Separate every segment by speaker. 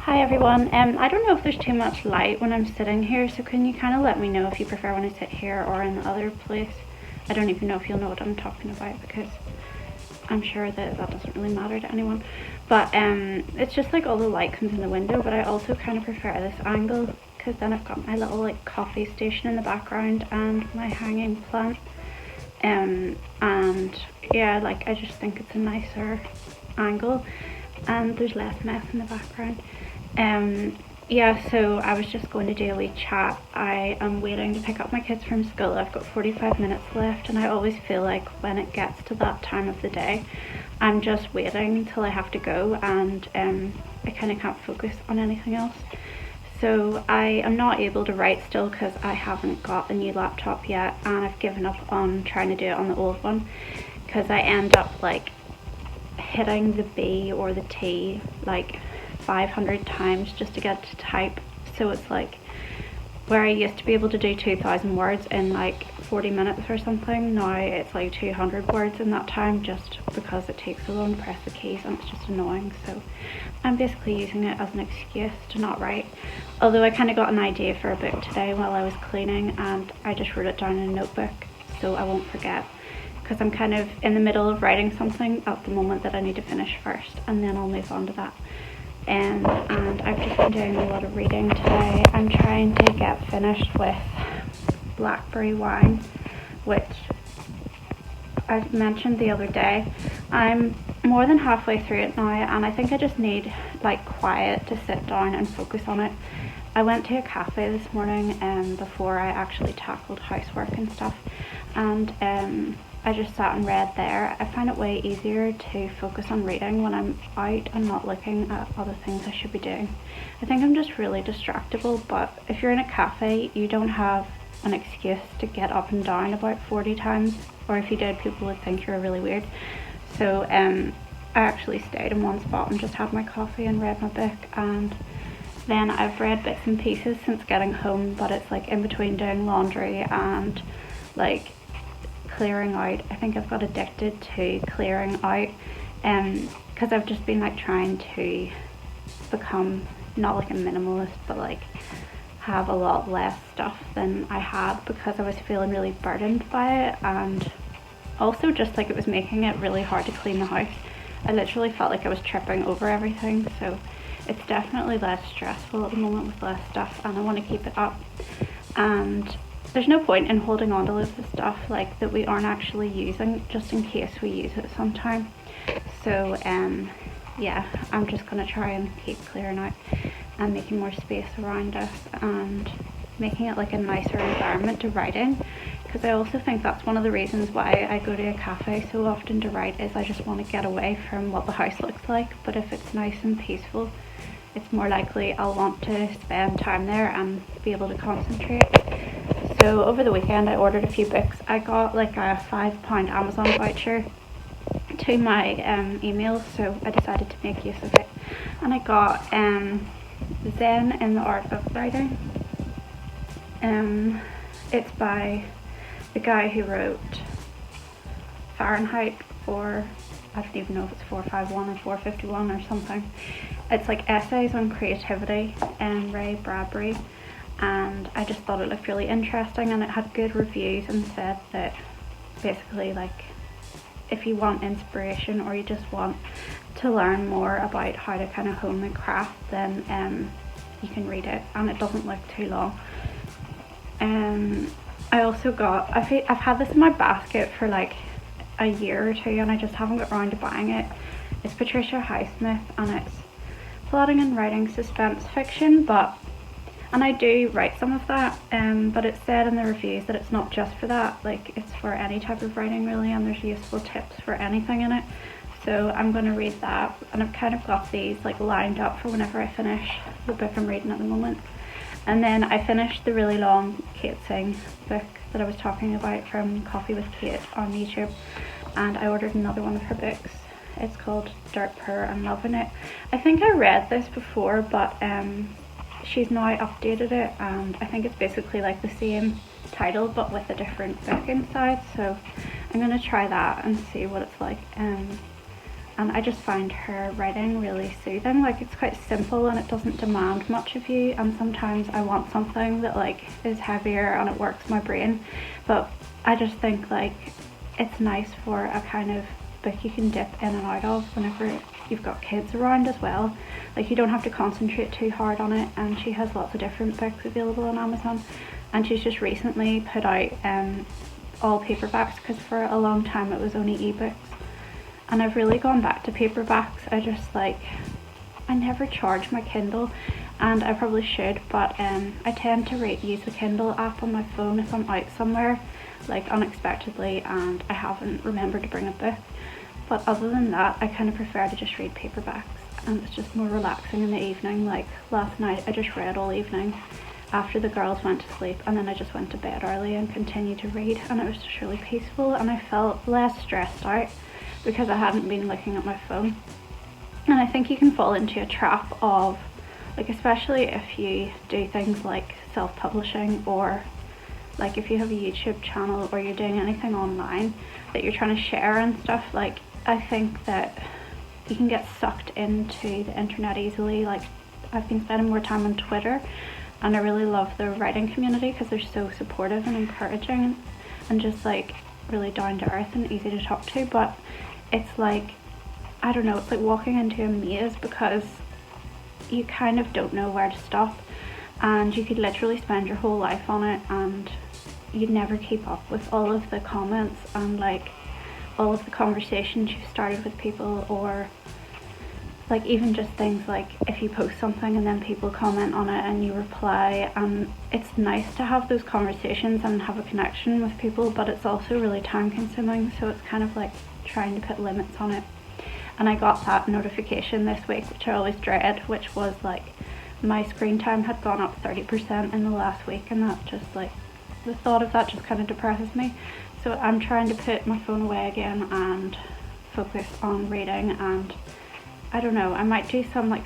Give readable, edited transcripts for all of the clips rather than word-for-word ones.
Speaker 1: Hi everyone. I don't know if there's too much light when I'm sitting here, so can you kind of let me know if you prefer when I sit here or in the other place? I don't even know if you'll know what I'm talking about because I'm sure that doesn't really matter to anyone. But it's just like all the light comes in the window, but I also kind of prefer this angle because then I've got my little like coffee station in the background and my hanging plant. And yeah, like I just think it's a nicer angle and there's less mess in the background. Yeah, so I was just going to do a wee chat. I am waiting to pick up my kids from school. I've got 45 minutes left, and I always feel like when it gets to that time of the day, I'm just waiting till I have to go, and I kind of can't focus on anything else. So I am not able to write still because I haven't got a new laptop yet, and I've given up on trying to do it on the old one because I end up like hitting the B or the T like 500 times just to get to type. So it's like where I used to be able to do 2,000 words in like 40 minutes or something, now it's like 200 words in that time just because it takes so long to press the keys and it's just annoying. So I'm basically using it as an excuse to not write. Although I kind of got an idea for a book today while I was cleaning and I just wrote it down in a notebook so I won't forget, because I'm kind of in the middle of writing something at the moment that I need to finish first and then I'll move on to that. And I've just been doing a lot of reading today. I'm trying to get finished with Blackberry Wine, which I mentioned the other day. I'm more than halfway through it now and I think I just need like quiet to sit down and focus on it. I went to a cafe this morning before I actually tackled housework and stuff, and I just sat and read there. I find it way easier to focus on reading when I'm out and not looking at other things I should be doing. I think I'm just really distractible, but if you're in a cafe, you don't have an excuse to get up and down about 40 times, or if you did, people would think you're really weird. So I actually stayed in one spot and just had my coffee and read my book, and then I've read bits and pieces since getting home, but it's like in between doing laundry and like clearing out. I think I've got addicted to clearing out because I've just been like trying to become not like a minimalist but like have a lot less stuff than I had because I was feeling really burdened by it, and also just like it was making it really hard to clean the house. I literally felt like I was tripping over everything, so it's definitely less stressful at the moment with less stuff and I want to keep it up. And there's no point in holding on to loads of stuff like that we aren't actually using just in case we use it sometime. So yeah, I'm just gonna try and keep clearing out and making more space around us and making it like a nicer environment to write in, because I also think that's one of the reasons why I go to a cafe so often to write, is I just want to get away from what the house looks like. But if it's nice and peaceful, it's more likely I'll want to spend time there and be able to concentrate. So over the weekend I ordered a few books. I got like a £5 Amazon voucher to my email, so I decided to make use of it. And I got Zen in the Art of Writing. It's by the guy who wrote Fahrenheit, or I don't even know if it's 451 or 451 or something. It's like essays on creativity and Ray Bradbury, and I just thought it looked really interesting and it had good reviews and said that basically like if you want inspiration or you just want to learn more about how to kind of hone the craft, then you can read it and it doesn't look too long. I also got, I've had this in my basket for like a year or two and I just haven't got around to buying it. It's Patricia Highsmith and it's plotting and writing suspense fiction, and I do write some of that, but it said in the reviews that it's not just for that, like it's for any type of writing really, and there's useful tips for anything in it. So I'm going to read that, and I've kind of got these like lined up for whenever I finish the book I'm reading at the moment. And then I finished the really long Kate Singh book that I was talking about from Coffee with Kate on YouTube, and I ordered another one of her books. It's called Dirt Poor and Loving It. I think I read this before, but she's now updated it, and I think it's basically like the same title but with a different book inside, so I'm going to try that and see what it's like. and I just find her writing really soothing. Like, it's quite simple and it doesn't demand much of you, and sometimes I want something that like is heavier and it works my brain, but I just think like it's nice for a kind of book you can dip in and out of whenever you've got kids around as well. Like, you don't have to concentrate too hard on it, and she has lots of different books available on Amazon, and she's just recently put out all paperbacks, because for a long time it was only ebooks, and I've really gone back to paperbacks. I never charge my Kindle, and I probably should, but I tend to use the Kindle app on my phone if I'm out somewhere like unexpectedly and I haven't remembered to bring a book. But other than that, I kind of prefer to just read paperbacks, and it's just more relaxing in the evening. Like last night I just read all evening after the girls went to sleep, and then I just went to bed early and continued to read, and it was just really peaceful, and I felt less stressed out because I hadn't been looking at my phone. And I think you can fall into a trap of, like, especially if you do things like self-publishing, or like if you have a YouTube channel or you're doing anything online that you're trying to share and stuff, like I think that you can get sucked into the internet easily. Like, I've been spending more time on Twitter, and I really love the writing community because they're so supportive and encouraging and just like really down to earth and easy to talk to. But it's like, I don't know, it's like walking into a maze because you kind of don't know where to stop, and you could literally spend your whole life on it and you'd never keep up with all of the comments and like all of the conversations you've started with people, or like even just things like if you post something and then people comment on it and you reply, and it's nice to have those conversations and have a connection with people, but it's also really time consuming, so it's kind of like trying to put limits on it. And I got that notification this week, which I always dread, which was like my screen time had gone up 30% in the last week, and that just like, the thought of that just kind of depresses me. So I'm trying to put my phone away again and focus on reading, and I don't know, I might do some like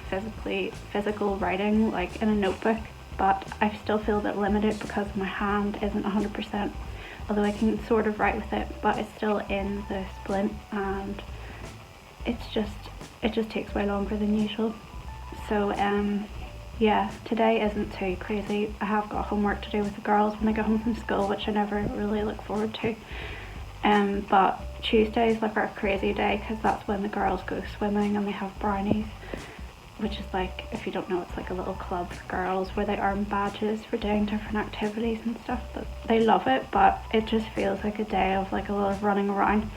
Speaker 1: physical writing like in a notebook, but I still feel a bit limited because my hand isn't 100%, although I can sort of write with it, but it's still in the splint, and it just takes way longer than usual. So yeah, today isn't too crazy. I have got homework to do with the girls when I get home from school, which I never really look forward to. But Tuesday is like our crazy day because that's when the girls go swimming and they have brownies, which is like, if you don't know, it's like a little club for girls where they earn badges for doing different activities and stuff. But they love it, but it just feels like a day of like a lot of running around.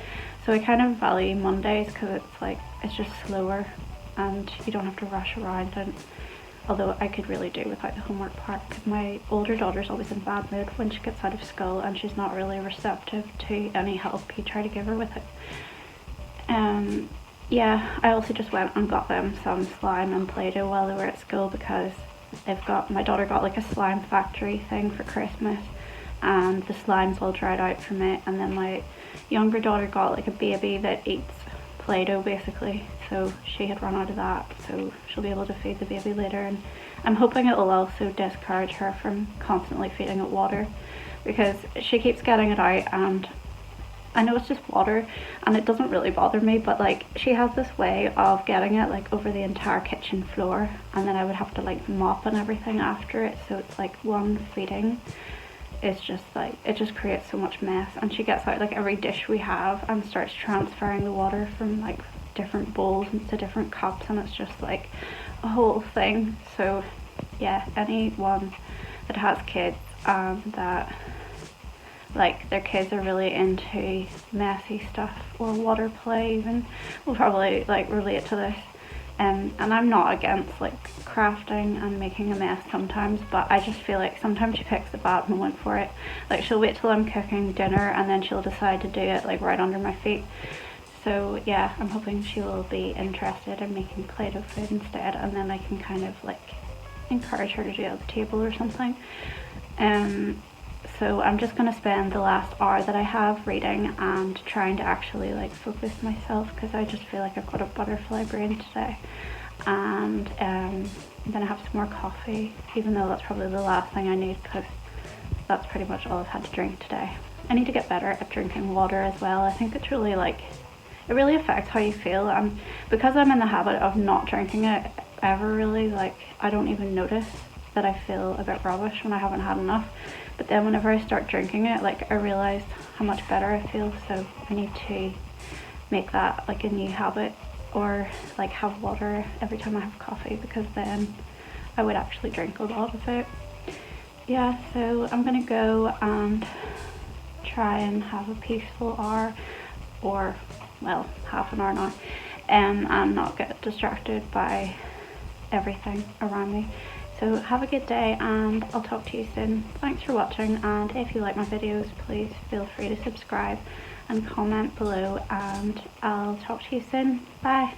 Speaker 1: So I kind of value Mondays because it's like, it's just slower and you don't have to rush around. And although I could really do without the homework part, because my older daughter's always in bad mood when she gets out of school and she's not really receptive to any help you try to give her with it. Yeah, I also just went and got them some slime and Play-Doh while they were at school, because my daughter got like a slime factory thing for Christmas, and the slime's all dried out from it, and then my younger daughter got like a baby that eats Play-Doh basically, so she had run out of that, so she'll be able to feed the baby later. And I'm hoping it will also discourage her from constantly feeding it water, because she keeps getting it out, and I know it's just water and it doesn't really bother me, but like she has this way of getting it like over the entire kitchen floor, and then I would have to like mop and everything after it, so it's like one feeding is just like, it just creates so much mess. And she gets out like every dish we have and starts transferring the water from like different bowls into different cups, and it's just like a whole thing. So yeah, anyone that has kids that like their kids are really into messy stuff or water play even will probably like relate to this. And I'm not against like crafting and making a mess sometimes, but I just feel like sometimes she picks the bad moment for it. Like she'll wait till I'm cooking dinner and then she'll decide to do it like right under my feet. So yeah, I'm hoping she will be interested in making Play-Doh food instead, and then I can kind of like encourage her to do it at the table or something. So I'm just going to spend the last hour that I have reading and trying to actually like focus myself, because I just feel like I've got a butterfly brain today. And then I have some more coffee, even though that's probably the last thing I need, because that's pretty much all I've had to drink today. I need to get better at drinking water as well. I think it's really like, it really affects how you feel. And because I'm in the habit of not drinking it ever really, like I don't even notice that I feel a bit rubbish when I haven't had enough. But then whenever I start drinking it, like I realise how much better I feel. So I need to make that like a new habit, or like have water every time I have coffee, because then I would actually drink a lot of it. Yeah, so I'm gonna go and try and have a peaceful hour, or well, half an hour now, and not get distracted by everything around me. So have a good day, and I'll talk to you soon. Thanks for watching, and if you like my videos, please feel free to subscribe and comment below, and I'll talk to you soon. Bye.